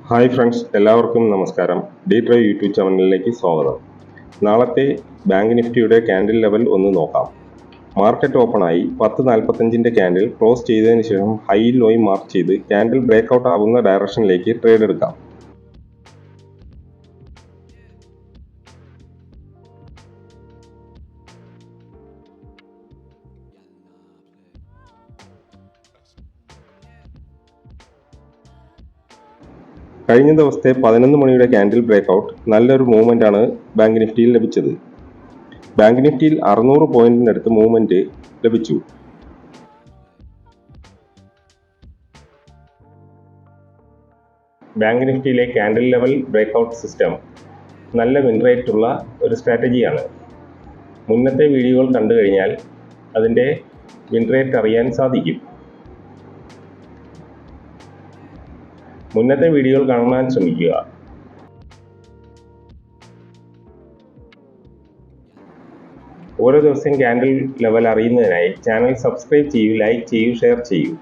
Hi friends, എല്ലാവർക്കും നമസ്കാരം. D drive YouTube ചാനലിലേക്ക് സ്വാഗതം. നാളത്തെ ബാങ്ക് നിഫ്റ്റിയുടെ ക്യാൻഡിൽ ലെവൽ ഒന്ന് നോക്കാം. മാർക്കറ്റ് ഓപ്പണായി 10.45 ക്യാൻഡിൽ ക്ലോസ് ചെയ്തതിന് ശേഷം ഹൈയും ലോയും മാർക്ക് ചെയ്ത് ക്യാൻഡിൽ ബ്രേക്ക്ഔട്ട് ആകുന്ന ഡയറക്ഷനിലേക്ക് ട്രേഡ് എടുക്കാം. കഴിഞ്ഞ ദിവസത്തെ 11 മണിയുടെ ക്യാൻഡിൽ ബ്രേക്ക്ഔട്ട് നല്ലൊരു മൂവ്മെന്റ് ആണ് ബാങ്ക് നിഫ്റ്റിയിൽ ലഭിച്ചത്. ബാങ്ക് നിഫ്റ്റിയിൽ 600 പോയിന്റിനടുത്ത് മൂവ്മെന്റ് ലഭിച്ചു. ബാങ്ക് നിഫ്റ്റിയിലെ ക്യാൻഡിൽ ലെവൽ ബ്രേക്ക്ഔട്ട് സിസ്റ്റം നല്ല വിൻ റേറ്റ് ഉള്ള ഒരു സ്ട്രാറ്റജിയാണ്. മുന്നത്തെ വീഡിയോകൾ കണ്ടു കഴിഞ്ഞാൽ അതിൻ്റെ വിൻ റേറ്റ് അറിയാൻ സാധിക്കും. മുന്നത്തെ വീഡിയോകൾ കാണാൻ ശ്രമിക്കുക. ഓരോ ദിവസം ക്യാൻഡിൽ ലെവൽ അറിയുന്നതിനായി ചാനൽ സബ്സ്ക്രൈബ് ചെയ്യൂ, ലൈക്ക് ചെയ്യൂ, ഷെയർ ചെയ്യൂ.